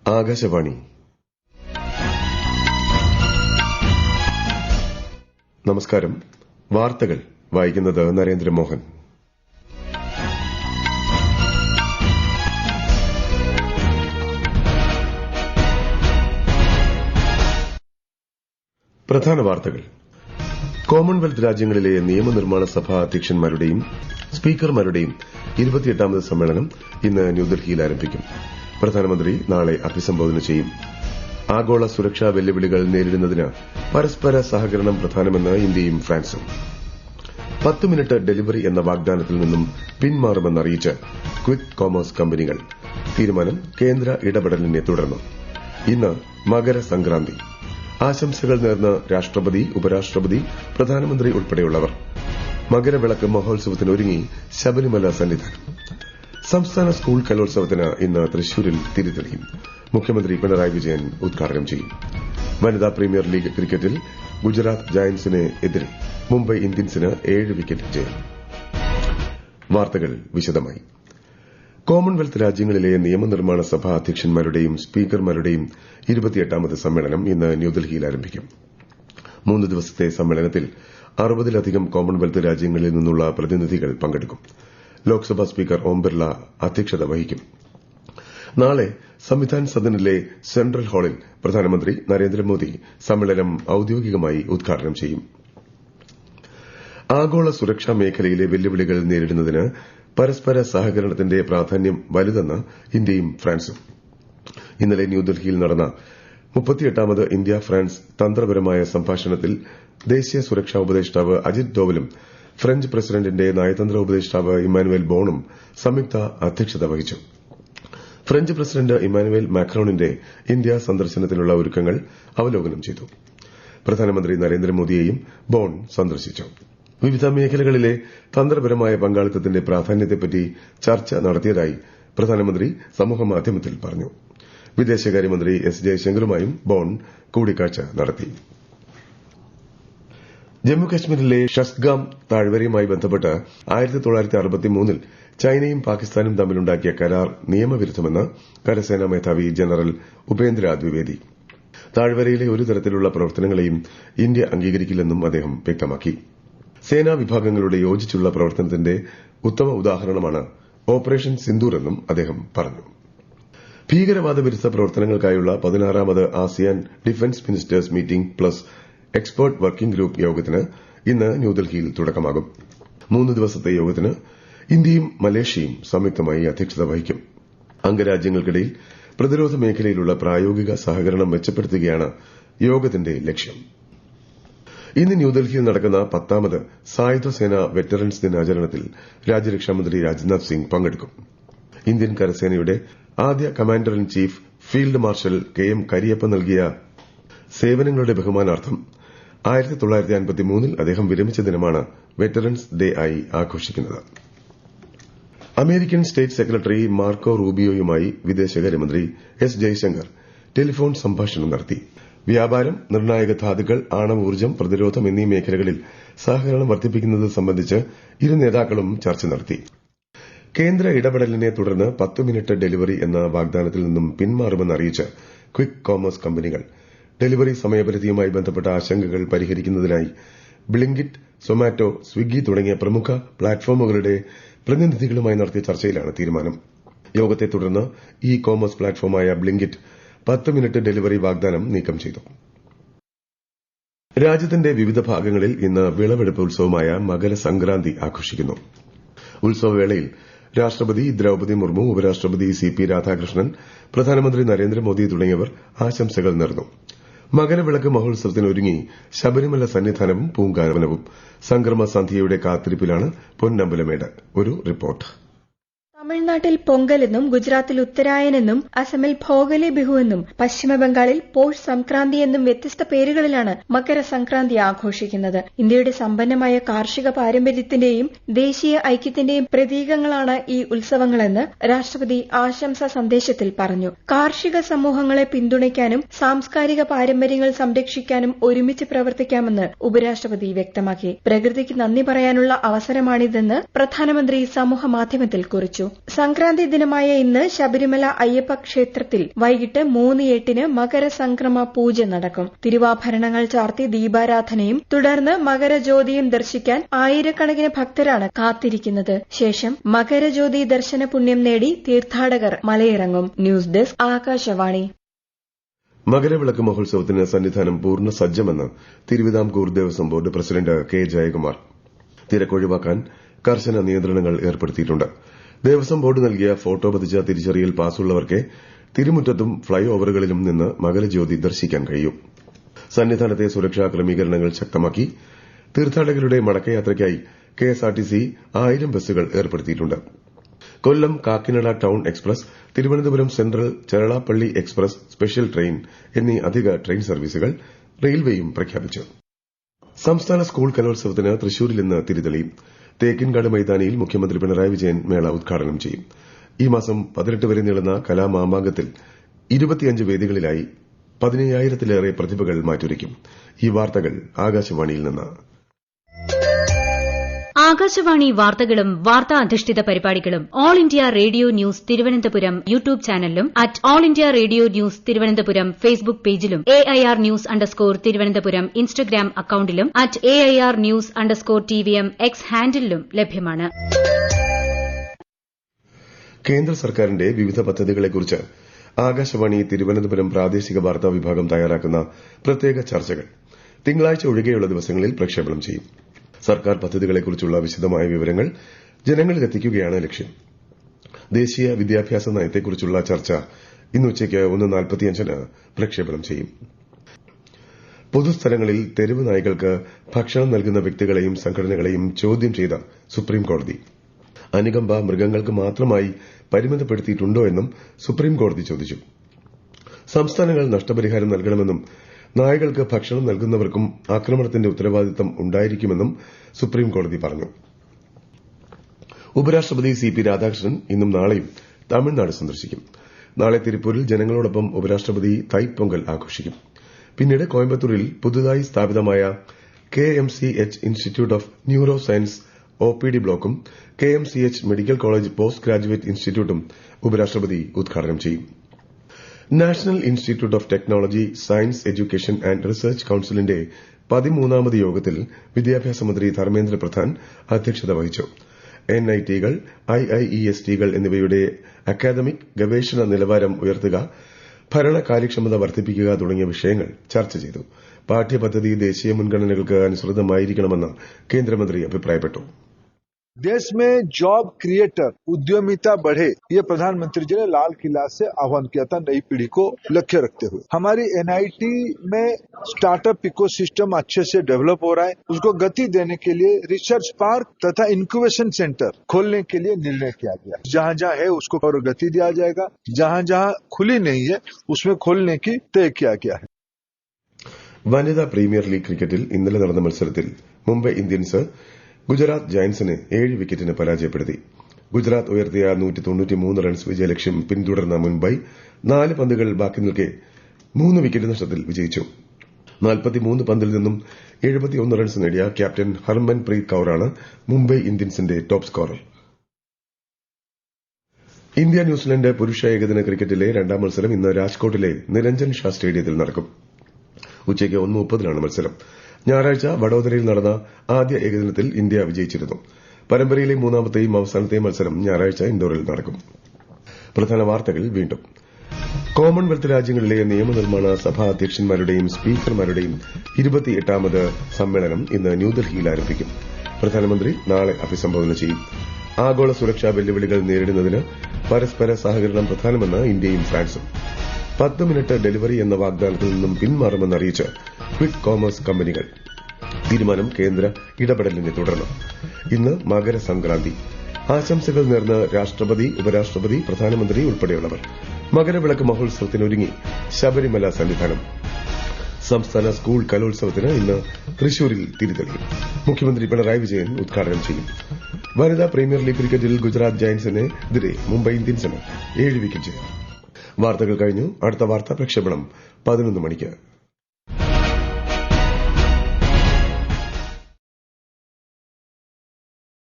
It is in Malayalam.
ആകാശവാണി. നമസ്കാരം. വാർത്തകൾ വായിക്കുന്നത് നരേന്ദ്രമോഹൻ. പ്രധാന വാർത്തകൾ. കോമൺവെൽത്ത് രാജ്യങ്ങളിലെ നിയമനിർമ്മാണ സഭാ അധ്യക്ഷന്മാരുടെയും സ്പീക്കർമാരുടെയും 28ാമത് സമ്മേളനം ഇന്ന് ന്യൂഡൽഹിയിൽ ആരംഭിക്കും. പ്രധാനമന്ത്രി നാളെ അഭിസംബോധന ചെയ്യും. ആഗോള സുരക്ഷാ വെല്ലുവിളികൾ നേരിടുന്നതിന് പരസ്പര സഹകരണം പ്രധാനമെന്ന് ഇന്ത്യയും ഫ്രാൻസും. 10 മിനിറ്റ് ഡെലിവറി എന്ന വാഗ്ദാനത്തിൽ നിന്നും പിന്മാറുമെന്നറിയിച്ച് ക്വിക്ക് കോമേഴ്സ് കമ്പനികൾ. തീരുമാനം കേന്ദ്ര ഇടപെടലിനെ തുടർന്ന്. ഇന്ന് മകരസംക്രാന്തി. ആശംസകൾ നേർന്ന് രാഷ്ട്രപതി, ഉപരാഷ്ട്രപതി, പ്രധാനമന്ത്രി ഉൾപ്പെടെയുള്ളവർ. മകരവിളക്ക് മഹോത്സവത്തിനൊരുങ്ങി ശബരിമല സന്നിധാനം. സംസ്ഥാന സ്കൂൾ കലോത്സവത്തിന് ഇന്ന് തൃശൂരിൽ തിരിതെളിയും. മുഖ്യമന്ത്രി പിണറായി വിജയൻ ഉദ്ഘാടനം ചെയ്യും. വനിതാ പ്രീമിയർ ലീഗ് ക്രിക്കറ്റിൽ ഗുജറാത്ത് ജയന്റ്സിന് എതിരെ മുംബൈ ഇന്ത്യൻസിന് 7 വിക്കറ്റ് ജയം. വാർത്തകൾ വിശദമായി. കോമൺവെൽത്ത് രാജ്യങ്ങളിലെ നിയമനിർമ്മാണ സഭാ അധ്യക്ഷന്മാരുടെയും സ്പീക്കർമാരുടെയും 28ാമത് സമ്മേളനം ഇന്ന് ന്യൂഡൽഹിയിൽ ആരംഭിക്കും. 3 ദിവസത്തെ സമ്മേളനത്തിൽ 60-ലധികം കോമൺവെൽത്ത് രാജ്യങ്ങളിൽ നിന്നുള്ള പ്രതിനിധികൾ പങ്കെടുക്കും. ലോക്സഭാ സ്പീക്കർ ഓം ബിർള അധ്യക്ഷത വഹിക്കും. നാളെ സംവിധാൻ സദനിലെ സെൻട്രൽ ഹാളിൽ പ്രധാനമന്ത്രി നരേന്ദ്രമോദി സമ്മേളനം ഔദ്യോഗികമായി ഉദ്ഘാടനം ചെയ്യും. ആഗോള സുരക്ഷാ മേഖലയിലെ വെല്ലുവിളികൾ നേരിടുന്നതിന് പരസ്പര സഹകരണത്തിന്റെ പ്രാധാന്യം വലുതെന്ന് ഇന്ത്യയും ഫ്രാൻസും. ഇന്നലെ ന്യൂഡൽഹിയിൽ നടന്ന 38ാമത് ഇന്ത്യ ഫ്രാൻസ് തന്ത്രപരമായ സംഭാഷണത്തിൽ ദേശീയ സുരക്ഷാ ഉപദേഷ്ടാവ് അജിത് ഡോവലും ഫ്രഞ്ച് പ്രസിഡന്റിന്റെ നയതന്ത്ര ഉപദേഷ്ടാവ് ഇമ്മാനുവേൽ ബോണും സംയുക്ത അധ്യക്ഷത വഹിച്ചു. ഫ്രഞ്ച് പ്രസിഡന്റ് ഇമ്മാനുവേൽ മാക്രോണിന്റെ ഇന്ത്യ സന്ദർശനത്തിനുള്ള ഒരുക്കങ്ങൾ അവലോകനം ചെയ്തു. പ്രധാനമന്ത്രി നരേന്ദ്രമോദിയെയും ബോൺ സന്ദർശിച്ചു. വിവിധ മേഖലകളിലെ തന്ത്രപരമായ പങ്കാളിത്തത്തിന്റെ പ്രാധാന്യത്തെപ്പറ്റി ചർച്ച നടത്തിയതായി പ്രധാനമന്ത്രി സമൂഹമാധ്യമത്തിൽ പറഞ്ഞു. വിദേശകാര്യമന്ത്രി എസ് ജയശങ്കറുമായും ബോൺ കൂടിക്കാഴ്ച നടത്തി. ജമ്മുകശ്മീരിലെ ഷസ്ഗാം താഴ്വരയുമായി ബന്ധപ്പെട്ട് 1963-ൽ ചൈനയും പാകിസ്ഥാനും തമ്മിലുണ്ടാക്കിയ കരാർ നിയമവിരുദ്ധമെന്ന് കരസേനാ മേധാവി ജനറൽ ഉപേന്ദ്ര ദ്വിവേദി. താഴ്വരയിലെ ഒരു തരത്തിലുള്ള പ്രവർത്തനങ്ങളെയും ഇന്ത്യ അംഗീകരിക്കില്ലെന്നും അദ്ദേഹം വ്യക്തമാക്കി. സേനാ വിഭാഗങ്ങളുടെ യോജിച്ചുള്ള പ്രവർത്തനത്തിന്റെ ഉത്തമ ഉദാഹരണമാണ് ഓപ്പറേഷൻ സിന്ദൂർ എന്നും അദ്ദേഹം പറഞ്ഞു. ഭീകരവാദ വിരുദ്ധ പ്രവർത്തനങ്ങൾക്കായുള്ള 16ാമത് ASEAN defence ministers' meeting plus expert working group യോഗത്തിന് ഇന്ന് ന്യൂഡൽഹിയിൽ തുടക്കമാകും. 3 ദിവസത്തെ യോഗത്തിന് ഇന്ത്യയും മലേഷ്യയും സംയുക്തമായി അധ്യക്ഷത വഹിക്കും. അംഗരാജ്യങ്ങൾക്കിടയിൽ പ്രതിരോധ മേഖലയിലുള്ള പ്രായോഗിക സഹകരണം മെച്ചപ്പെടുത്തുകയാണ് യോഗത്തിന്റെ ലക്ഷ്യം. ഇന്ന് ന്യൂഡൽഹിയിൽ നടക്കുന്ന 10ാമത് സായുധ സേന വെറ്ററൻസ് ദിനാചരണത്തിൽ രാജ്യരക്ഷാമന്ത്രി രാജ്നാഥ് സിംഗ് പങ്കെടുക്കും. ഇന്ത്യൻ കരസേനയുടെ ആദ്യ commander in chief field marshal KM Cariappa നൽകിയ സേവനങ്ങളുടെ ബഹുമാനാർത്ഥം 1953-ൽ അദ്ദേഹം വിരമിച്ച ദിനമാണ് വെറ്ററൻസ് ഡേ ആയി ആഘോഷിക്കുന്നത്. അമേരിക്കൻ സ്റ്റേറ്റ് സെക്രട്ടറി മാർക്കോ റൂബിയോയുമായി വിദേശകാര്യമന്ത്രി എസ് ജയശങ്കർ ടെലിഫോൺ സംഭാഷണം നടത്തി. വ്യാപാരം, നിർണായക ധാതുക്കൾ, ആണവോർജ്ജം, പ്രതിരോധം എന്നീ മേഖലകളിൽ സഹകരണം വർദ്ധിപ്പിക്കുന്നത് സംബന്ധിച്ച് ഇരു നേതാക്കളും ചർച്ച നടത്തി. കേന്ദ്ര ഇടപെടലിനെ തുടർന്ന് 10 മിനിറ്റ് ഡെലിവറി എന്ന വാഗ്ദാനത്തിൽ നിന്നും പിന്മാറുമെന്നറിയിച്ച് ക്വിക്ക് കോമേഴ്സ് കമ്പനികൾ. ഡെലിവറി സമയപരിധിയുമായി ബന്ധപ്പെട്ട ആശങ്കകൾ പരിഹരിക്കുന്നതിനായി ബ്ലിങ്കിറ്റ്, സൊമാറ്റോ, സ്വിഗ്ഗി തുടങ്ങിയ പ്രമുഖ പ്ലാറ്റ്ഫോമുകളുടെ പ്രതിനിധികളുമായി നടത്തിയ ചർച്ചയിലാണ് തീരുമാനം. യോഗത്തെ തുടർന്ന് ഇ കോമേഴ്സ് പ്ലാറ്റ്ഫോമായ ബ്ലിങ്കിറ്റ് 10 മിനിറ്റ് ഡെലിവറി വാഗ്ദാനം നീക്കം ചെയ്തു. രാജ്യത്തിന്റെ വിവിധ ഭാഗങ്ങളിൽ ഇന്ന് വിളവെടുപ്പ് ഉത്സവമായ മകരസംക്രാന്തി ആഘോഷിക്കുന്നു. ഉത്സവവേളയിൽ രാഷ്ട്രപതി ദ്രൌപദി മുർമു, ഉപരാഷ്ട്രപതി CP രാധാകൃഷ്ണൻ, പ്രധാനമന്ത്രി നരേന്ദ്രമോദി തുടങ്ങിയവർ ആശംസകൾ നേർന്നു. മകരവിളക്ക് മഹോത്സവത്തിനൊരുങ്ങി ശബരിമല സന്നിധാനവും പൂങ്കാവനവും. സംക്രമസന്ധ്യയുടെ കാത്തിരിപ്പിലാണ് പൊന്നമ്പലമേട്. ഒരു റിപ്പോർട്ട്. തമിഴ്നാട്ടിൽ പൊങ്കലെന്നും ഗുജറാത്തിൽ ഉത്തരായനെന്നും അസമിൽ ഭോഗലി ബിഹു എന്നും പശ്ചിമബംഗാളിൽ പോഷ് സംക്രാന്തി എന്നും വ്യത്യസ്ത പേരുകളിലാണ് മകരസംക്രാന്തി ആഘോഷിക്കുന്നത്. ഇന്ത്യയുടെ സമ്പന്നമായ കാർഷിക പാരമ്പര്യത്തിന്റെയും ദേശീയ ഐക്യത്തിന്റെയും പ്രതീകങ്ങളാണ് ഈ ഉത്സവങ്ങളെന്ന് രാഷ്ട്രപതി ആശംസാ സന്ദേശത്തിൽ പറഞ്ഞു. കാർഷിക സമൂഹങ്ങളെ പിന്തുണയ്ക്കാനും സാംസ്കാരിക പാരമ്പര്യങ്ങൾ സംരക്ഷിക്കാനും ഒരുമിച്ച് പ്രവർത്തിക്കാമെന്ന് ഉപരാഷ്ട്രപതി വ്യക്തമാക്കി. പ്രകൃതിക്ക് നന്ദി പറയാനുള്ള അവസരമാണിതെന്ന് പ്രധാനമന്ത്രി സമൂഹമാധ്യമത്തിൽ കുറിച്ചു. സംക്രാന്തി ദിനമായ ഇന്ന് ശബരിമല അയ്യപ്പ ക്ഷേത്രത്തിൽ വൈകിട്ട് 3:08 മകരസംക്രമ പൂജ നടക്കും. തിരുവാഭരണങ്ങൾ ചാർത്തി ദീപാരാധനയും തുടർന്ന് മകരജ്യോതിയും ദർശിക്കാൻ ആയിരക്കണക്കിന് ഭക്തരാണ് കാത്തിരിക്കുന്നത്. ശേഷം മകരജ്യോതി ദർശന പുണ്യം നേടി തീർത്ഥാടകർ മലയിറങ്ങും. News desk Akashvani. മകരവിളക്ക് മഹോത്സവത്തിന് സന്നിധാനം പൂർണ്ണ സജ്ജമെന്ന് Thiruvithamkoor Devaswom board president K Jayakumar. തിരക്കൊഴിവാക്കാൻ കർശന നിയന്ത്രണങ്ങൾ ഏർപ്പെടുത്തിയിട്ടുണ്ട്. ദേവസ്വം ബോർഡ് നൽകിയ ഫോട്ടോ പതിച്ച തിരിച്ചറിയൽ പാസുള്ളവർക്കേ തിരുമുറ്റത്തും ഫ്ളൈ ഓവറുകളിലും നിന്ന് മകരജ്യോതി ദർശിക്കാൻ കഴിയൂ. സന്നിധാനത്തെ സുരക്ഷാ ക്രമീകരണങ്ങൾ ശക്തമാക്കി. തീർത്ഥാടകരുടെ മടക്കയാത്രയ്ക്കായി കെഎസ്ആർടിസി 1000 ബസ്സുകൾ ഏർപ്പെടുത്തിയിട്ടുണ്ട്. Kollam Kakinada town express, Thiruvananthapuram central Cherlapalli express special train എന്നീ അധിക ട്രെയിൻ സർവീസുകൾ റെയിൽവേയും പ്രഖ്യാപിച്ചു. സംസ്ഥാന സ്കൂൾ കലോത്സവത്തിന് തൃശൂരിൽ ഇന്ന് തിരിതെളിയും. തേക്കിൻകാട് മൈതാനിയിൽ മുഖ്യമന്ത്രി പിണറായി വിജയൻ മേള ഉദ്ഘാടനം ചെയ്യും. ഈ മാസം 18 വരെ നീളുന്ന കലാമാമാങ്കത്തിൽ 25 വേദികളിലായി 15,000-ലേറെ പ്രതിഭകൾ മാറ്റുരയ്ക്കും. ഈ വാർത്തകൾ ആകാശവാണിയിൽ നിന്ന്. ആകാശവാണി വാർത്തകളും വാർത്താ അധിഷ്ഠിത പരിപാടികളും All India radio news Thiruvananthapuram YouTube ചാനലിലും @all India radio news Thiruvananthapuram Facebook പേജിലും AIR ന്യൂസ് _ ഇൻസ്റ്റഗ്രാം അക്കൌണ്ടിലും @AIR ന്യൂസ് _ എക്സ് ഹാൻഡിലും ലഭ്യമാണ്. കേന്ദ്ര സർക്കാരിന്റെ വിവിധ പദ്ധതികളെക്കുറിച്ച് ആകാശവാണി തിരുവനന്തപുരം പ്രാദേശിക വാർത്താ വിഭാഗം തയ്യാറാക്കുന്ന പ്രത്യേക ചർച്ചകൾ തിങ്കളാഴ്ച ഒഴികെയുള്ള ദിവസങ്ങളിൽ പ്രക്ഷേപണം ചെയ്യും. സർക്കാർ പദ്ധതികളെക്കുറിച്ചുള്ള വിശദമായ വിവരങ്ങൾ ജനങ്ങളിലെത്തിക്കുകയാണ് ലക്ഷ്യം. ദേശീയ വിദ്യാഭ്യാസ നയത്തെക്കുറിച്ചുള്ള ചർച്ച ഇന്ന് ഉച്ചയ്ക്ക് 1:45 പ്രക്ഷേപണം ചെയ്യും. പൊതുസ്ഥലങ്ങളിൽ തെരുവ് നായ്കൾക്ക് ഭക്ഷണം നൽകുന്ന വ്യക്തികളെയും സംഘടനകളെയും ചോദ്യം ചെയ്ത സുപ്രീംകോടതി. അനുകമ്പ മൃഗങ്ങൾക്ക് മാത്രമായി പരിമിതപ്പെടുത്തിയിട്ടുണ്ടോ എന്നും സുപ്രീംകോടതി ചോദിച്ചു. സംസ്ഥാനങ്ങൾ നഷ്ടപരിഹാരം നൽകണമെന്നും നായകൾക്ക് ഭക്ഷണം നൽകുന്നവർക്കും ആക്രമണത്തിന്റെ ഉത്തരവാദിത്തം ഉണ്ടായിരിക്കുമെന്നും സുപ്രീംകോടതി പറഞ്ഞു. ഉപരാഷ്ട്രപതി CP രാധാകൃഷ്ണൻ ഇന്നും നാളെയും തമിഴ്നാട് സന്ദർശിക്കും. നാളെ തിരുപ്പൂരിൽ ജനങ്ങളോടൊപ്പം ഉപരാഷ്ട്രപതി തൈപ്പൊങ്കൽ ആഘോഷിക്കും. പിന്നീട് കോയമ്പത്തൂരിൽ പുതുതായി സ്ഥാപിതമായ KMCH institute of neuro science OPD ബ്ലോക്കും KMCH medical college post graduate ഇൻസ്റ്റിറ്റ്യൂട്ടും ഉപരാഷ്ട്രപതി ഉദ്ഘാടനം ചെയ്യും. National institute of technology, science, education and research കൌൺസിലിന്റെ 13ാമത് യോഗത്തിൽ വിദ്യാഭ്യാസ മന്ത്രി ധർമ്മേന്ദ്ര പ്രധാൻ അധ്യക്ഷത വഹിച്ചു. NIT-കൾ, IIEST-കൾ എന്നിവയുടെ അക്കാദമിക് ഗവേഷണ നിലവാരം ഉയർത്തുക, ഭരണ കാര്യക്ഷമത വർദ്ധിപ്പിക്കുക തുടങ്ങിയ വിഷയങ്ങൾ ചർച്ച ചെയ്തു. പാഠ്യപദ്ധതി ദേശീയ മുൻഗണനകൾക്ക് അനുസൃതമായിരിക്കണമെന്ന് കേന്ദ്രമന്ത്രി അഭിപ്രായപ്പെട്ടു. देश में जॉब क्रिएटर उद्यमिता बढ़े, ये प्रधानमंत्री जी ने लाल किला से आह्वान किया था नई पीढ़ी को लक्ष्य रखते हुए. हमारी NIT में स्टार्टअप इकोसिस्टम अच्छे से डेवलप हो रहा है. उसको गति देने के लिए रिसर्च पार्क तथा इंक्यूबेशन सेंटर खोलने के लिए निर्णय किया गया. जहाँ जहाँ है उसको और गति दिया जाएगा. जहाँ जहाँ खुली नहीं है उसमें खोलने की तय किया गया है. വനിതാ പ്രീമിയർ ലീഗ് ക്രിക്കറ്റിൽ ഇന്നലെ നടന്ന മത്സരത്തിൽ മുംബൈ ഇന്ത്യൻസ് ഗുജറാത്ത് ജയന്റ്സിനെ 7 വിക്കറ്റിന് പരാജയപ്പെടുത്തി. ഗുജറാത്ത് ഉയർത്തിയ 193 റൺസ് വിജയലക്ഷ്യം പിന്തുടർന്ന മുംബൈ 4 പന്തുകൾ ബാക്കി നിൽക്കെ 3 വിക്കറ്റ് നഷ്ടത്തിൽ വിജയിച്ചു. 43 പന്തിൽ നിന്നും 71 റൺസ് നേടിയ ക്യാപ്റ്റൻ ഹർമൻപ്രീത് കൌറാണ് മുംബൈ ഇന്ത്യൻസിന്റെ ടോപ്പ് സ്കോറർ. ഇന്ത്യ ന്യൂസിലൻഡ് പുരുഷ ഏകദിന ക്രിക്കറ്റിലെ രണ്ടാം മത്സരം ഇന്ന് രാജ്കോട്ടിലെ നിരഞ്ജൻ ഷാ സ്റ്റേഡിയത്തിൽ നടക്കും. ഉച്ചയ്ക്ക് 1:30 മത്സരം. ഞായറാഴ്ച വഡോദരയിൽ നടന്ന ആദ്യ ഏകദിനത്തിൽ ഇന്ത്യ വിജയിച്ചിരുന്നു. പരമ്പരയിലെ മൂന്നാമത്തെയും അവസാനത്തെയും മത്സരം ഞായറാഴ്ച ഇൻഡോറിൽ നടക്കും. പ്രധാന വാർത്തകൾ വീണ്ടും. കോമൺവെൽത്ത് രാജ്യങ്ങളിലെ നിയമനിർമ്മാണ സഭാ അധ്യക്ഷന്മാരുടെയും സ്പീക്കർമാരുടെയും 28ാമത് സമ്മേളനം ഇന്ന് ന്യൂഡൽഹിയിൽ ആരംഭിക്കും. പ്രധാനമന്ത്രി നാളെ അഭിസംബോധന ചെയ്യും. ആഗോള സുരക്ഷാ വെല്ലുവിളികൾ നേരിടുന്നതിന് പരസ്പര സഹകരണം പ്രധാനമെന്ന് ഇന്ത്യയും ഫ്രാൻസും. 10 മിനിറ്റ് ഡെലിവറി എന്ന വാഗ്ദാനത്തിൽ നിന്നും പിന്മാറുമെന്ന് അറിയിച്ച് ക്വിക്ക് കോമേഴ്സ് കമ്പനികൾ. തീരുമാനം കേന്ദ്ര ഇടപെടലിനെ തുടർന്ന്. ഇന്ന് മകരസംക്രാന്തി. ആശംസകൾ നേർന്ന് രാഷ്ട്രപതി, ഉപരാഷ്ട്രപതി, പ്രധാനമന്ത്രി ഉൾപ്പെടെയുള്ളവർ. മകരവിളക്ക് മഹോത്സവത്തിനൊരുങ്ങി ശബരിമല സന്നിധാനം. സംസ്ഥാന സ്കൂൾ കലോത്സവത്തിന് ഇന്ന് തൃശൂരിൽ തിരിതെളിയും. മുഖ്യമന്ത്രി പിണറായി വിജയൻ ഉദ്ഘാടനം ചെയ്യും. വനിതാ പ്രീമിയർ ലീഗ് ക്രിക്കറ്റിൽ ഗുജറാത്ത് ജയന്റ്സിനെതിരെ മുംബൈ ഇന്ത്യൻസിന് 7 വിക്കറ്റ്. വാർത്തകൾ കഴിഞ്ഞു. അടുത്ത വാർത്താ പ്രക്ഷേപണം 11 മണിക്ക്.